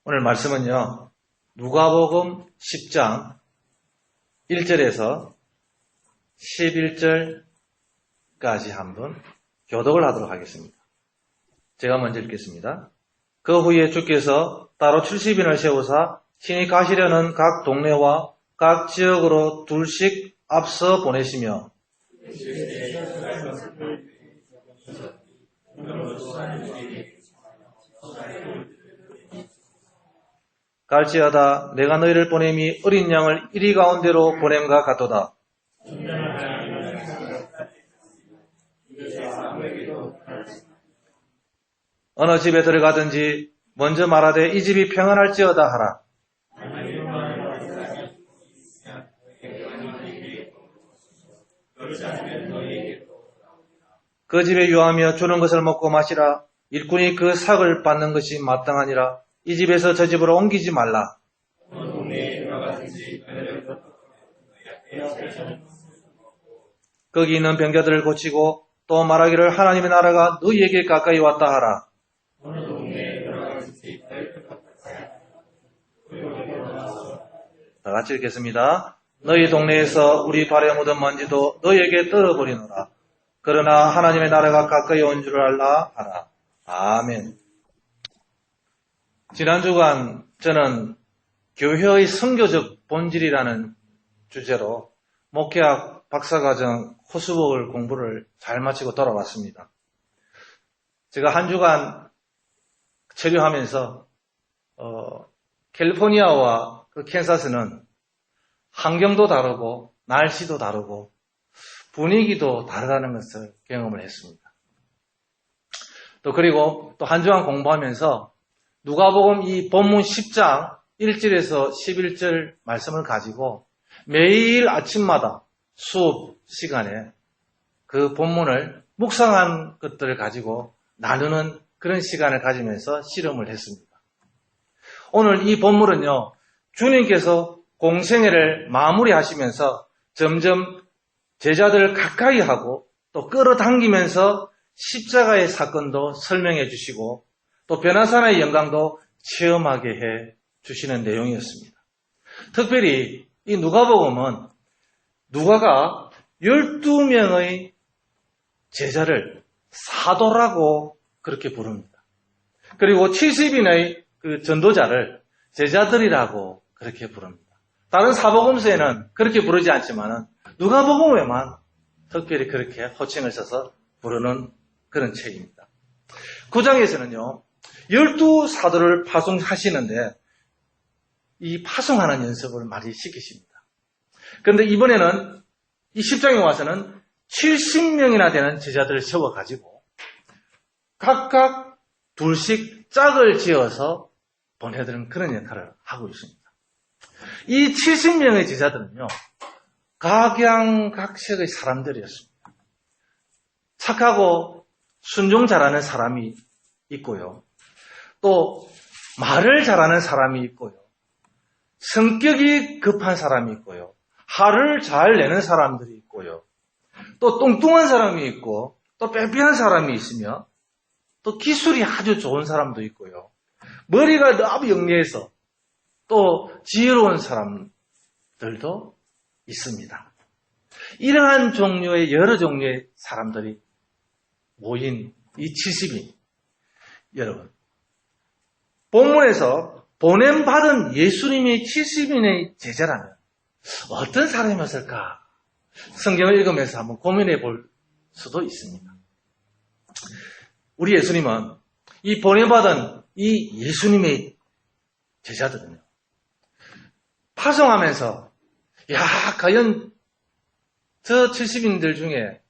오늘 말씀은요, 누가복음 10장 1절에서 11절까지 한번 교독을 하도록 하겠습니다. 제가 먼저 읽겠습니다. 그 후에 주께서 따로 70인을 세우사 친히 가시려는 각 동네와 각 지역으로 둘씩 앞서 보내시며 갈지어다 내가 너희를 보냄이 어린 양을 이리 가운데로 보냄과 같도다. 어느 집에 들어가든지 먼저 말하되 이 집이 평안할지어다 하라. 그 집에 유하며 주는 것을 먹고 마시라. 일꾼이 그 삭을 받는 것이 마땅하니라. 이 집에서 저 집으로 옮기지 말라. 거기 있는 병자들을 고치고 또 말하기를 하나님의 나라가 너희에게 가까이 왔다 하라. 다 같이 읽겠습니다. 너희 동네에서 우리 발에 묻은 먼지도 너희에게 떨어버리노라. 그러나 하나님의 나라가 가까이 온 줄 알라 하라. 아멘. 지난 주간 저는 교회의 선교적 본질이라는 주제로 목회학 박사과정 코스복을 공부를 잘 마치고 돌아왔습니다. 제가 한 주간 체류하면서 캘리포니아와 캔사스는 환경도 다르고 날씨도 다르고 분위기도 다르다는 것을 경험을 했습니다. 또 그리고 또 한 주간 공부하면서 누가복음 이 본문 10장 1절에서 11절 말씀을 가지고 매일 아침마다 수업 시간에 그 본문을 묵상한 것들을 가지고 나누는 그런 시간을 가지면서 실험을 했습니다. 오늘 이 본문은요, 주님께서 공생애를 마무리하시면서 점점 제자들을 가까이 하고 또 끌어당기면서 십자가의 사건도 설명해 주시고 또 변화산의 영광도 체험하게 해 주시는 내용이었습니다. 특별히 이 누가복음은 누가가 12명의 제자를 사도라고 그렇게 부릅니다. 그리고 70인의 그 전도자를 제자들이라고 그렇게 부릅니다. 다른 사복음서에는 그렇게 부르지 않지만 누가복음에만 특별히 그렇게 호칭을 써서 부르는 그런 책입니다. 9장에서는요. 12사도를 파송하시는데 이 파송하는 연습을 많이 시키십니다. 그런데 이번에는 이 10장에 와서는 70명이나 되는 제자들을 세워가지고 각각 둘씩 짝을 지어서 보내드리는 그런 역할을 하고 있습니다. 이 70명의 제자들은요. 각양각색의 사람들이었습니다. 착하고 순종 잘하는 사람이 있고요. 또 말을 잘하는 사람이 있고요. 성격이 급한 사람이 있고요. 화를 잘 내는 사람들이 있고요. 또 뚱뚱한 사람이 있고 또 빼빼한 사람이 있으며 또 기술이 아주 좋은 사람도 있고요. 머리가 너무 영리해서 또 지혜로운 사람들도 있습니다. 이러한 종류의 여러 종류의 사람들이 모인 이 70인 여러분, 본문에서 보냄받은 예수님의 70인의 제자라면 어떤 사람이었을까? 성경을 읽으면서 한번 고민해 볼 수도 있습니다. 우리 예수님은 이 보냄받은 이 예수님의 제자들은요, 파송하면서 과연 저 70인들 중에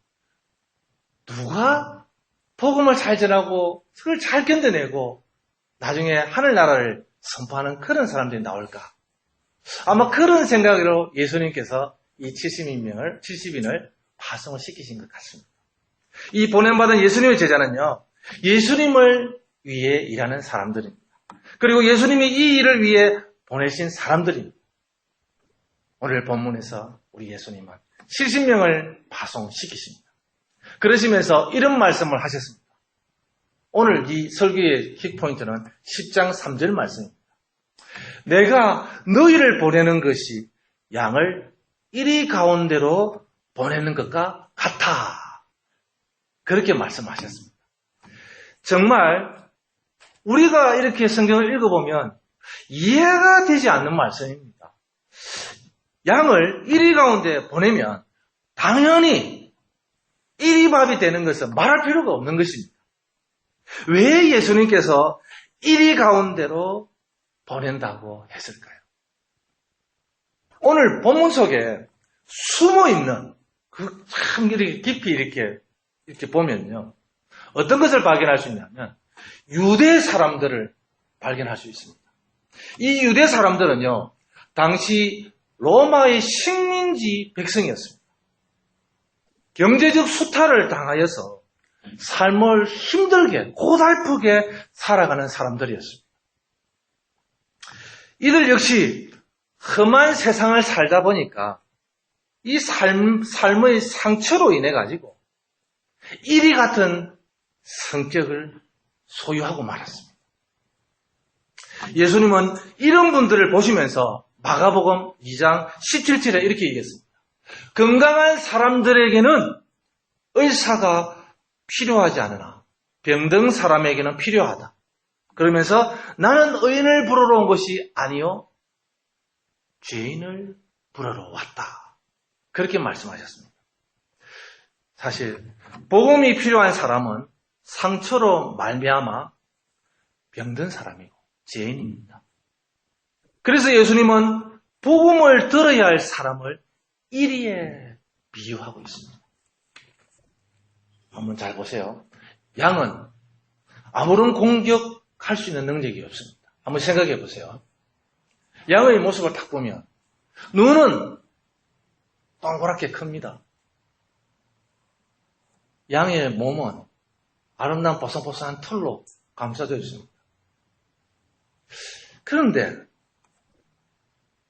누가 복음을 잘 전하고 그걸 잘 견뎌내고 나중에 하늘나라를 선포하는 그런 사람들이 나올까? 아마 그런 생각으로 예수님께서 이 70인을 파송을 시키신 것 같습니다. 이 보냄받은 예수님의 제자는요, 예수님을 위해 일하는 사람들입니다. 그리고 예수님이 이 일을 위해 보내신 사람들입니다. 오늘 본문에서 우리 예수님은 70명을 파송시키십니다. 그러시면서 이런 말씀을 하셨습니다. 오늘 이 설교의 킥포인트는 10장 3절 말씀입니다. 내가 너희를 보내는 것이 양을 이리 가운데로 보내는 것과 같아. 그렇게 말씀하셨습니다. 정말 우리가 이렇게 성경을 읽어보면 이해가 되지 않는 말씀입니다. 양을 이리 가운데 보내면 당연히 이리밥이 되는 것은 말할 필요가 없는 것입니다. 왜 예수님께서 이리 가운데로 보낸다고 했을까요? 오늘 본문 속에 숨어 있는 참 이렇게 깊이 이렇게 보면요. 어떤 것을 발견할 수 있냐면 유대 사람들을 발견할 수 있습니다. 이 유대 사람들은요. 당시 로마의 식민지 백성이었습니다. 경제적 수탈을 당하여서 삶을 힘들게 고달프게 살아가는 사람들이었습니다. 이들 역시 험한 세상을 살다 보니까 이 삶의 상처로 인해 가지고 이리 같은 성격을 소유하고 말았습니다. 예수님은 이런 분들을 보시면서 마가복음 2장 17절에 이렇게 얘기했습니다. 건강한 사람들에게는 의사가 필요하지 않으나 병든 사람에게는 필요하다. 그러면서 나는 의인을 부르러 온 것이 아니요 죄인을 부르러 왔다. 그렇게 말씀하셨습니다. 사실 복음이 필요한 사람은 상처로 말미암아 병든 사람이고 죄인입니다. 그래서 예수님은 복음을 들어야 할 사람을 이리에 비유하고 있습니다. 한번 잘 보세요. 양은 아무런 공격할 수 있는 능력이 없습니다. 한번 생각해 보세요. 양의 모습을 딱 보면 눈은 동그랗게 큽니다. 양의 몸은 아름다운 보송보송한 털로 감싸져 있습니다. 그런데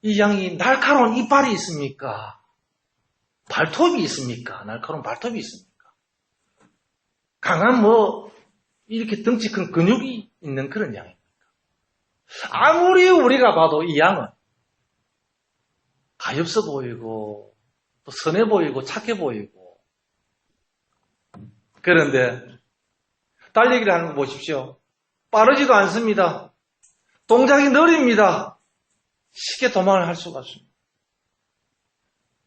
이 양이 날카로운 이빨이 있습니까? 발톱이 있습니까? 날카로운 발톱이 있습니까? 강한 이렇게 덩치 큰 근육이 있는 그런 양입니까? 아무리 우리가 봐도 이 양은 가엾어 보이고 또 선해 보이고 착해 보이고 그런데 달리기를 하는 거 보십시오. 빠르지도 않습니다. 동작이 느립니다. 쉽게 도망을 할 수가 없습니다.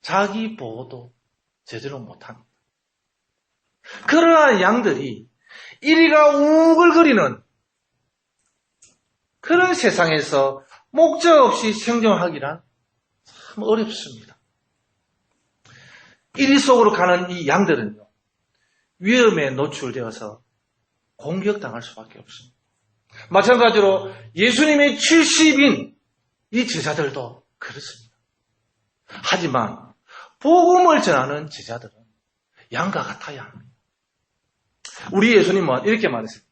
자기 보호도 제대로 못합니다. 그러한 양들이 이리가 우글거리는 그런 세상에서 목적 없이 생존하기란 참 어렵습니다. 이리 속으로 가는 이 양들은요, 위험에 노출되어서 공격당할 수밖에 없습니다. 마찬가지로 예수님의 70인 이 제자들도 그렇습니다. 하지만 복음을 전하는 제자들은 양과 같아야 합니다. 우리 예수님은 이렇게 말했습니다.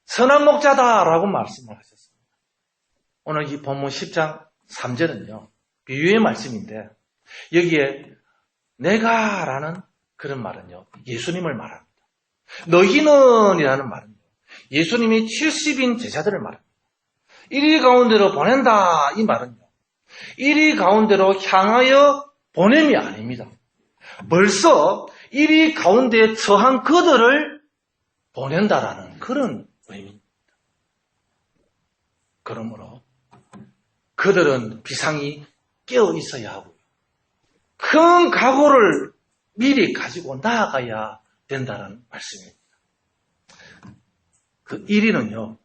선한 목자다라고 말씀을 하셨습니다. 오늘 이 본문 10장 3절은요. 비유의 말씀인데 여기에 내가라는 그런 말은요. 예수님을 말합니다. 너희는 이라는 말은요. 예수님이 70인 제자들을 말합니다. 이리 가운데로 보낸다 이 말은요. 이리 가운데로 향하여 보냄이 아닙니다. 벌써 이리 가운데에 처한 그들을 보낸다라는 그런 의미입니다. 그러므로 그들은 비상이 깨어 있어야 하고요. 큰 각오를 미리 가지고 나아가야 된다는 말씀입니다. 그 1위는요.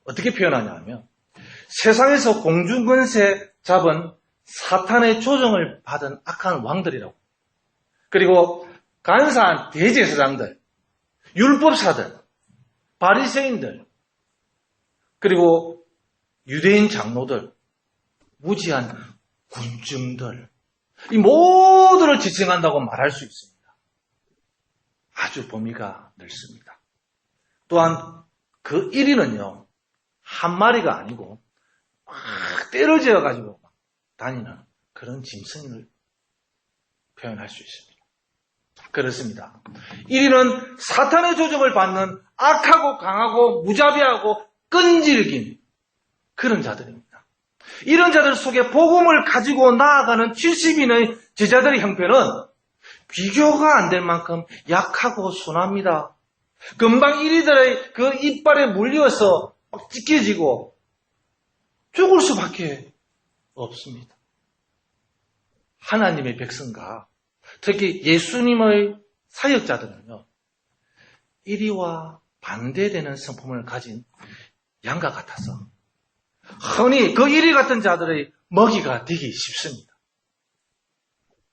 어떻게 표현하냐 하면 세상에서 공중권세 잡은 사탄의 조정을 받은 악한 왕들이라고 그리고 간사한 대제사장들 율법사들, 바리새인들, 그리고 유대인 장로들, 무지한 군중들, 이 모두를 지칭한다고 말할 수 있습니다. 아주 범위가 넓습니다. 또한 그 1위는요, 한 마리가 아니고 막 때려지어가지고 다니는 그런 짐승을 표현할 수 있습니다. 그렇습니다. 1위는 사탄의 조정을 받는 악하고 강하고 무자비하고 끈질긴 그런 자들입니다. 이런 자들 속에 복음을 가지고 나아가는 70인의 제자들의 형편은 비교가 안 될 만큼 약하고 순합니다. 금방 이리들의 그 이빨에 물려서 막 찢겨지고 죽을 수밖에 없습니다. 하나님의 백성과 특히 예수님의 사역자들은요, 이리와 반대되는 성품을 가진 양과 같아서 흔히 그 이리 같은 자들의 먹이가 되기 쉽습니다.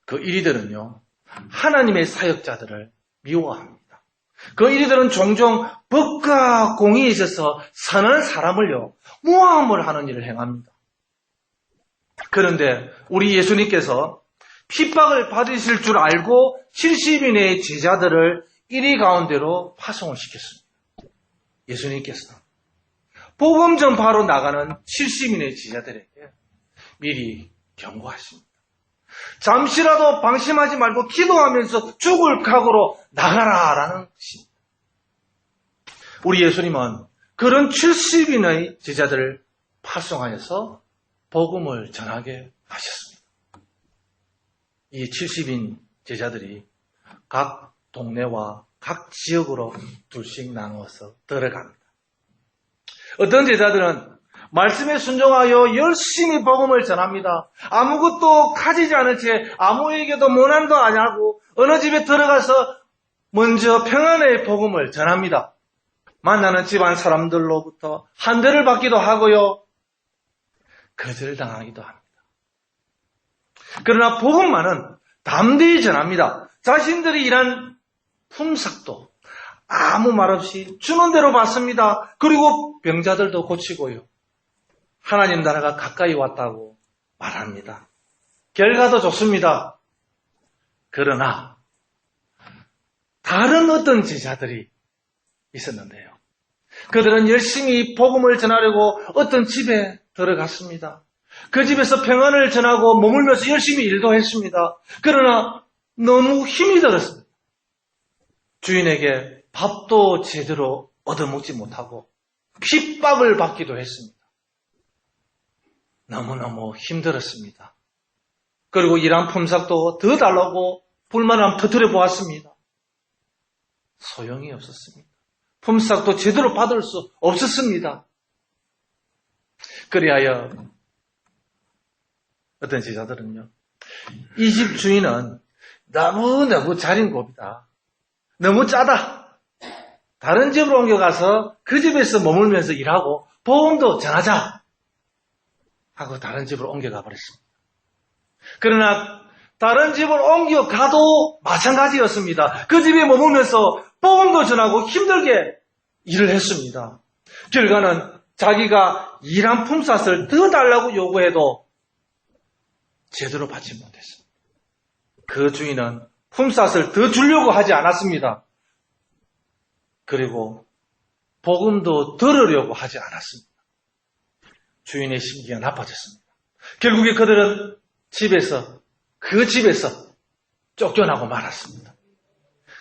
그 이리들은요, 하나님의 사역자들을 미워합니다. 그 이리들은 종종 법과 공의에 있어서 선한 사람을요, 모함을 하는 일을 행합니다. 그런데 우리 예수님께서 핍박을 받으실 줄 알고 70인의 제자들을 이리 가운데로 파송을 시켰습니다. 예수님께서 복음 전파로 나가는 70인의 제자들에게 미리 경고하십니다. 잠시라도 방심하지 말고 기도하면서 죽을 각오로 나가라라는 것입니다. 우리 예수님은 그런 70인의 제자들을 파송하여서 복음을 전하게 하셨습니다. 이 70인 제자들이 각 동네와 각 지역으로 둘씩 나누어서 들어갑니다. 어떤 제자들은 말씀에 순종하여 열심히 복음을 전합니다. 아무것도 가지지 않은 채 아무에게도 모난도 안 하고 어느 집에 들어가서 먼저 평안의 복음을 전합니다. 만나는 집안 사람들로부터 한 대를 받기도 하고요, 거절당하기도 합니다. 그러나 복음만은 담대히 전합니다. 자신들이 일한 품삯도 아무 말 없이 주는 대로 받습니다. 그리고 병자들도 고치고요, 하나님 나라가 가까이 왔다고 말합니다. 결과도 좋습니다. 그러나 다른 어떤 제자들이 있었는데요, 그들은 열심히 복음을 전하려고 어떤 집에 들어갔습니다. 그 집에서 평안을 전하고 머물면서 열심히 일도 했습니다. 그러나 너무 힘이 들었습니다. 주인에게 밥도 제대로 얻어먹지 못하고 핍박을 받기도 했습니다. 너무너무 힘들었습니다. 그리고 일한 품삯도 더 달라고 불만을 터뜨려 보았습니다. 소용이 없었습니다. 품삯도 제대로 받을 수 없었습니다. 그리하여 어떤 제자들은요, 이 집 주인은 너무너무 자린 곱이다, 너무 짜다, 다른 집으로 옮겨가서 그 집에서 머물면서 일하고 복음도 전하자 하고 다른 집으로 옮겨가 버렸습니다. 그러나 다른 집으로 옮겨가도 마찬가지였습니다. 그 집에 머물면서 복음도 전하고 힘들게 일을 했습니다. 결과는 자기가 일한 품삯을 더 달라고 요구해도 제대로 받지 못했습니다. 그 주인은 품삯을 더 주려고 하지 않았습니다. 그리고 복음도 들으려고 하지 않았습니다. 주인의 심기가 나빠졌습니다. 결국에 그들은 그 집에서 쫓겨나고 말았습니다.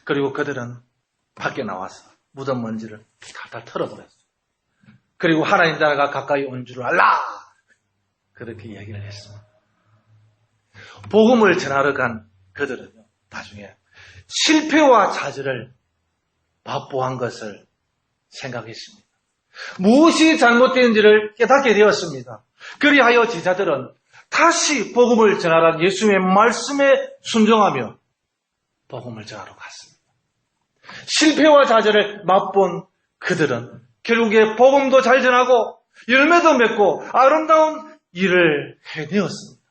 그리고 그들은 밖에 나와서 묻은 먼지를 탈탈 털어버렸어요. 그리고 하나님 나라가 가까이 온 줄을 알라! 그렇게 얘기를 했습니다. 복음을 전하러 간 그들은요, 나중에 실패와 좌절을 맛보한 것을 생각했습니다. 무엇이 잘못된지를 깨닫게 되었습니다. 그리하여 제자들은 다시 복음을 전하라는 예수님의 말씀에 순종하며 복음을 전하러 갔습니다. 실패와 좌절을 맛본 그들은 결국에 복음도 잘 전하고 열매도 맺고 아름다운 일을 해내었습니다.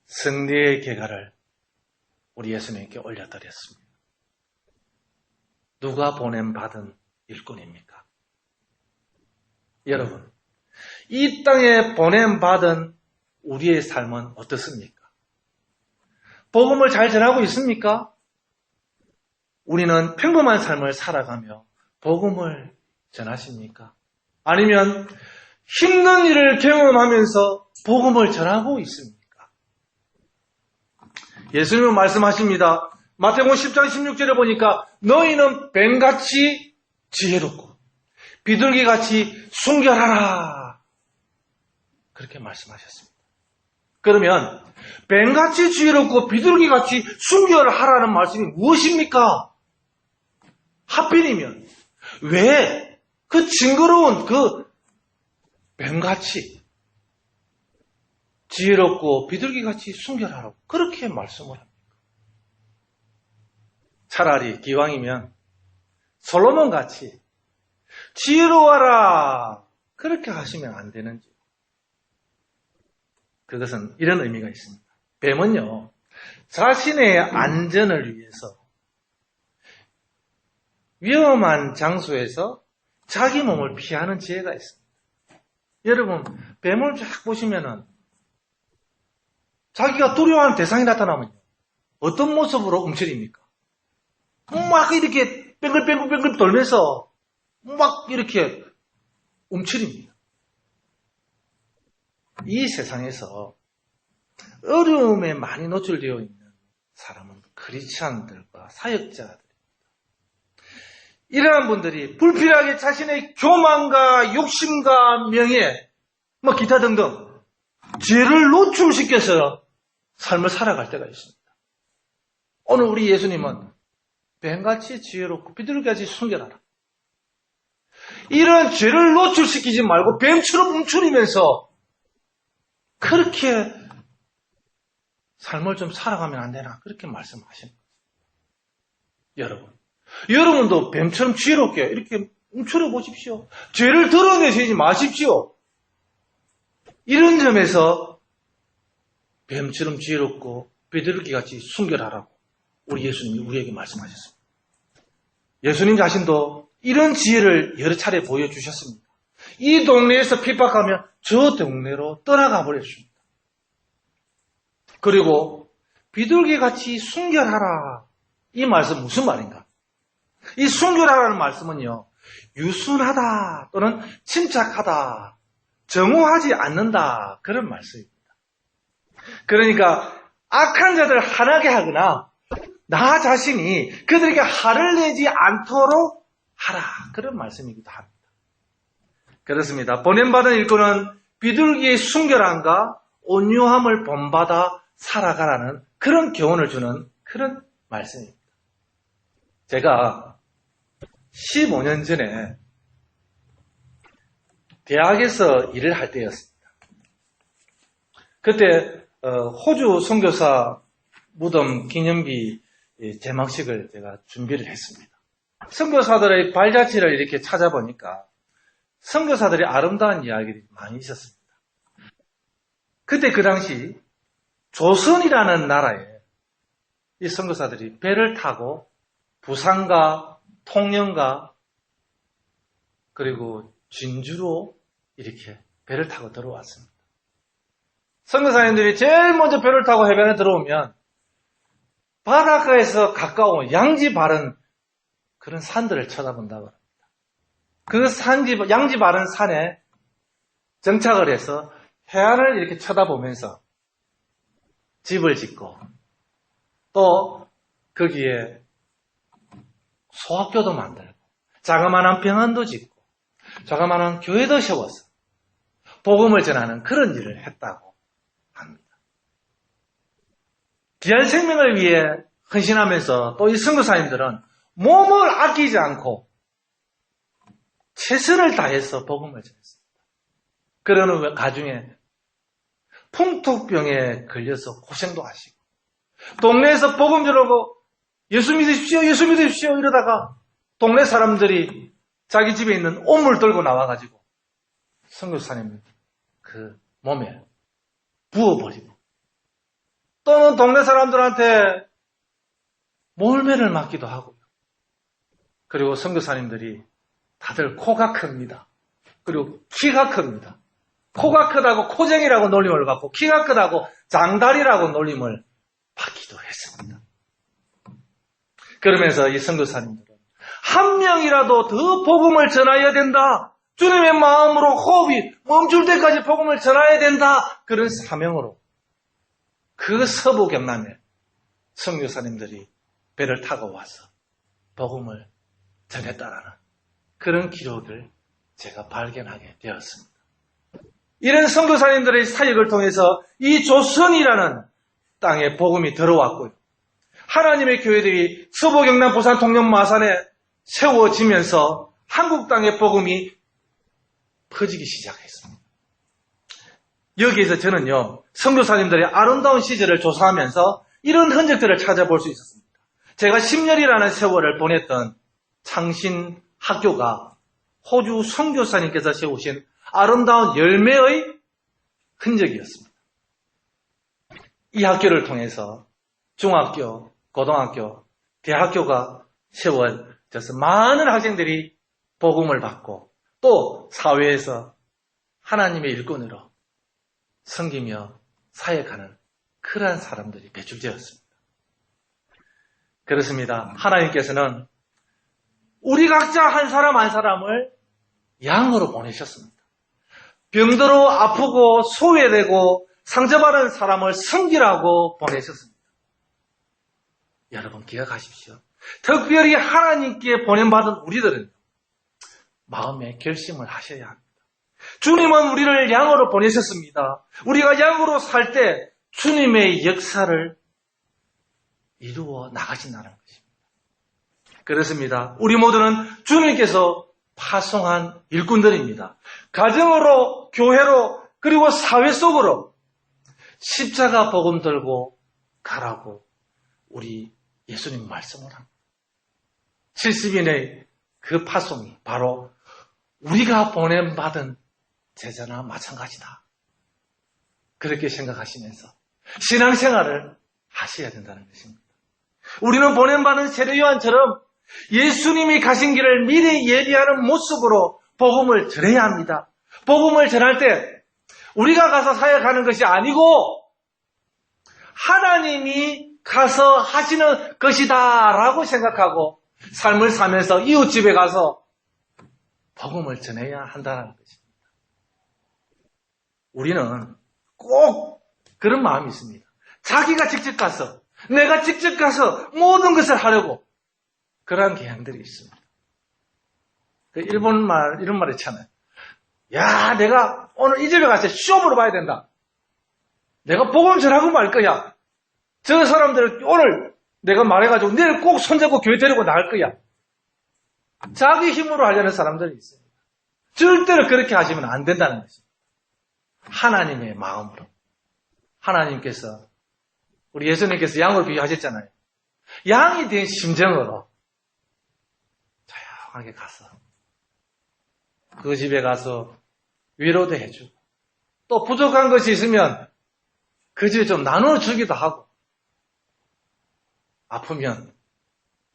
승리의 계가를 우리 예수님께 올려드렸습니다. 누가 보냄받은 일꾼입니까? 여러분, 이 땅에 보냄받은 우리의 삶은 어떻습니까? 복음을 잘 전하고 있습니까? 우리는 평범한 삶을 살아가며 복음을 전하십니까? 아니면 힘든 일을 경험하면서 복음을 전하고 있습니까? 예수님은 말씀하십니다. 마태복음 10장 16절에 보니까 너희는 뱀같이 지혜롭고 비둘기같이 순결하라. 그렇게 말씀하셨습니다. 그러면 뱀같이 지혜롭고 비둘기같이 순결하라는 말씀이 무엇입니까? 하필이면 왜 그 징그러운 그 뱀같이 지혜롭고 비둘기같이 순결하라고 그렇게 말씀을 합니다. 차라리 기왕이면 솔로몬같이 지혜로워라 그렇게 하시면 안 되는지. 그것은 이런 의미가 있습니다. 뱀은요, 자신의 안전을 위해서 위험한 장소에서 자기 몸을 피하는 지혜가 있습니다. 여러분, 뱀을 쫙 보시면은 자기가 두려워하는 대상이 나타나면요, 어떤 모습으로 움츠립니까? 막 이렇게 뱅글뱅글 돌면서 막 이렇게 움츠립니다. 이 세상에서 어려움에 많이 노출되어 있는 사람은 크리스찬들과 사역자들입니다. 이러한 분들이 불필요하게 자신의 교만과 욕심과 명예, 기타 등등 죄를 노출시켜서 삶을 살아갈 때가 있습니다. 오늘 우리 예수님은 뱀같이 지혜롭고 비둘기같이 순결하라. 이런 죄를 노출시키지 말고 뱀처럼 움츠리면서 그렇게 삶을 좀 살아가면 안 되나 그렇게 말씀하시는 거예요. 여러분도 뱀처럼 지혜롭게 이렇게 움츠려 보십시오. 죄를 드러내시지 마십시오. 이런 점에서 뱀처럼 지혜롭고 비둘기같이 순결하라고 우리 예수님이 우리에게 말씀하셨습니다. 예수님 자신도 이런 지혜를 여러 차례 보여주셨습니다. 이 동네에서 핍박하면 저 동네로 떠나가 버렸습니다. 그리고 비둘기같이 순결하라. 이 말씀 무슨 말인가? 이 순결하라는 말씀은요, 유순하다 또는 침착하다, 정오하지 않는다 그런 말씀입니다. 그러니까 악한 자들 화나게 하거나 나 자신이 그들에게 화를 내지 않도록 하라 그런 말씀이기도 합니다. 그렇습니다. 보냄받은 일꾼은 비둘기의 순결함과 온유함을 본받아 살아가라는 그런 교훈을 주는 그런 말씀입니다. 제가 15년 전에 대학에서 일을 할 때였습니다. 그때 호주 선교사 무덤 기념비 제막식을 제가 준비를 했습니다. 선교사들의 발자취를 이렇게 찾아보니까 선교사들이 아름다운 이야기들이 많이 있었습니다. 그때 그 당시 조선이라는 나라에 이 선교사들이 배를 타고 부산과 통영과 그리고 진주로 이렇게 배를 타고 들어왔습니다. 선교사님들이 제일 먼저 배를 타고 해변에 들어오면 바닷가에서 가까운 양지 바른 그런 산들을 쳐다본다고 합니다. 그 양지 바른 산에 정착을 해서 해안을 이렇게 쳐다보면서 집을 짓고 또 거기에 소학교도 만들고 자그마한 병원도 짓고 자그마한 교회도 세워서 복음을 전하는 그런 일을 했다고 합니다. 귀한 생명을 위해 헌신하면서 또 이 선교사님들은 몸을 아끼지 않고 최선을 다해서 복음을 전했습니다. 그러는 가중에 풍토병에 걸려서 고생도 하시고 동네에서 복음 전하고 예수 믿으십시오 이러다가 동네 사람들이 자기 집에 있는 오물 들고 나와가지고 선교사님 그 몸에 부어버리고 또는 동네 사람들한테 몰매를 맞기도 하고요. 그리고 선교사님들이 다들 코가 큽니다. 그리고 키가 큽니다. 코가 크다고 코쟁이라고 놀림을 받고 키가 크다고 장다리라고 놀림을 받기도 했습니다. 그러면서 이 선교사님들은 한 명이라도 더 복음을 전해야 된다. 주님의 마음으로 호흡이 멈출 때까지 복음을 전해야 된다. 그런 사명으로 그 서부 경남에 선교사님들이 배를 타고 와서 복음을 전했다라는 그런 기록을 제가 발견하게 되었습니다. 이런 선교사님들의 사역을 통해서 이 조선이라는 땅에 복음이 들어왔고요. 하나님의 교회들이 서부 경남 부산 통영 마산에 세워지면서 한국 땅의 복음이 퍼지기 시작했습니다. 여기에서 저는요, 선교사님들의 아름다운 시절을 조사하면서 이런 흔적들을 찾아볼 수 있었습니다. 제가 10년이라는 세월을 보냈던 창신 학교가 호주 선교사님께서 세우신 아름다운 열매의 흔적이었습니다. 이 학교를 통해서 중학교, 고등학교, 대학교가 세워져서 많은 학생들이 복음을 받고 또 사회에서 하나님의 일꾼으로 섬기며 사역하는 그러한 사람들이 배출되었습니다. 그렇습니다. 하나님께서는 우리 각자 한 사람 한 사람을 양으로 보내셨습니다. 병들어 아프고 소외되고 상처받은 사람을 섬기라고 보내셨습니다. 여러분 기억하십시오. 특별히 하나님께 보냄받은 우리들은 마음의 결심을 하셔야 합니다. 주님은 우리를 양으로 보내셨습니다. 우리가 양으로 살 때 주님의 역사를 이루어 나가신다는 것입니다. 그렇습니다. 우리 모두는 주님께서 파송한 일꾼들입니다. 가정으로, 교회로, 그리고 사회 속으로 십자가 복음 들고 가라고 우리 예수님 말씀을 합니다. 70인의 그 파송이 바로 우리가 보냄받은 제자나 마찬가지다. 그렇게 생각하시면서 신앙생활을 하셔야 된다는 것입니다. 우리는 보냄받은 세례 요한처럼 예수님이 가신 길을 미리 예비하는 모습으로 복음을 전해야 합니다. 복음을 전할 때 우리가 가서 사역하는 것이 아니고 하나님이 가서 하시는 것이다 라고 생각하고 삶을 살면서 이웃집에 가서 복음을 전해야 한다는 것입니다. 우리는 꼭 그런 마음이 있습니다. 자기가 직접 가서 내가 직접 가서 모든 것을 하려고 그러한 경향들이 있습니다. 일본 말 이런 말 있잖아요. 야, 내가 오늘 이 집에 가서 시험으로 봐야 된다. 내가 복음 전하고 말 거야. 저 사람들 오늘 내가 말해가지고 내일 꼭 손잡고 교회 데리고 나갈 거야. 자기 힘으로 하려는 사람들이 있습니다. 절대로 그렇게 하시면 안 된다는 것입니다. 하나님의 마음으로. 하나님께서 우리 예수님께서 양을 비유하셨잖아요. 양이 된 심정으로 조용하게 가서 그 집에 가서 위로도 해주고 또 부족한 것이 있으면 그 집에 좀 나눠주기도 하고 아프면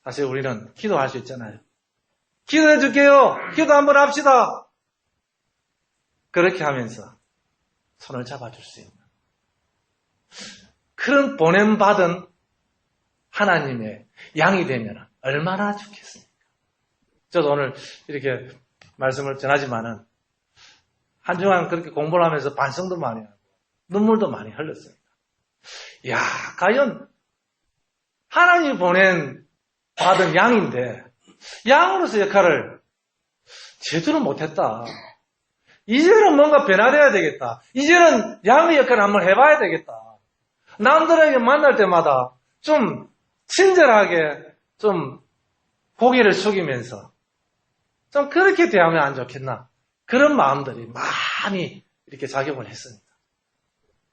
사실 우리는 기도할 수 있잖아요. 기도해 줄게요. 기도 한번 합시다. 그렇게 하면서 손을 잡아줄 수 있는 그런 보냄받은 하나님의 양이 되면 얼마나 좋겠습니까? 저도 오늘 이렇게 말씀을 전하지만은 한 주간 그렇게 공부를 하면서 반성도 많이 하고 눈물도 많이 흘렸습니다. 야, 과연 하나님이 받은 양인데 양으로서 역할을 제대로 못했다. 이제는 뭔가 변화되어야 되겠다. 이제는 양의 역할을 한번 해봐야 되겠다. 남들에게 만날 때마다 좀 친절하게 좀 고개를 숙이면서 좀 그렇게 대하면 안 좋겠나. 그런 마음들이 많이 이렇게 작용을 했습니다.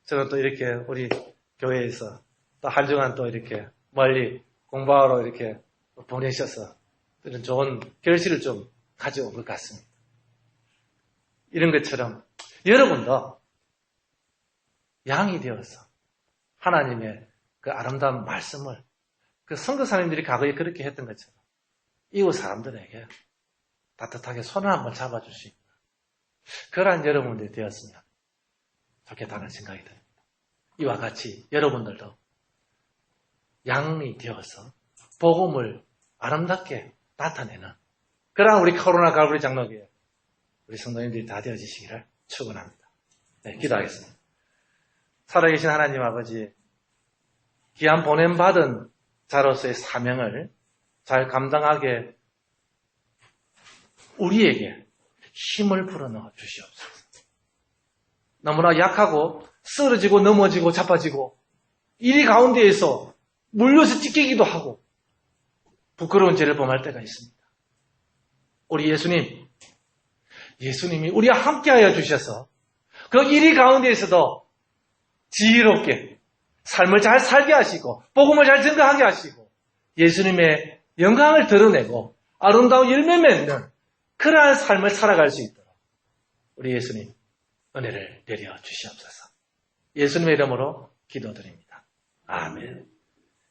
저는 또 이렇게 우리 교회에서 또 한 주간 또 이렇게 멀리 공부하러 이렇게 보내셔서 이런 좋은 결실을 좀 가져온 것 같습니다. 이런 것처럼 여러분도 양이 되어서 하나님의 그 아름다운 말씀을 그 선교사님들이 과거에 그렇게 했던 것처럼 이웃 사람들에게 따뜻하게 손을 한번 잡아줄 수 있는 그러한 여러분들이 되었으면 좋겠다는 생각이 듭니다. 이와 같이 여러분들도 양이 되어서 복음을 아름답게 나타내는 그러한 우리 코로나 갈보리 장로교회 우리 성도님들이 다 되어지시기를 축원합니다. 네, 기도하겠습니다. 살아계신 하나님 아버지, 귀한 보냄받은 자로서의 사명을 잘 감당하게 우리에게 힘을 불어넣어 주시옵소서. 너무나 약하고 쓰러지고 넘어지고 자빠지고 이리 가운데에서 물려서 찢기기도 하고 부끄러운 죄를 범할 때가 있습니다. 우리 예수님이 우리와 함께하여 주셔서 그 이리 가운데에서도 지혜롭게 삶을 잘 살게 하시고 복음을 잘 증거하게 하시고 예수님의 영광을 드러내고 아름다운 열매 맺는 그러한 삶을 살아갈 수 있도록 우리 예수님 은혜를 내려 주시옵소서. 예수님의 이름으로 기도드립니다. 아멘.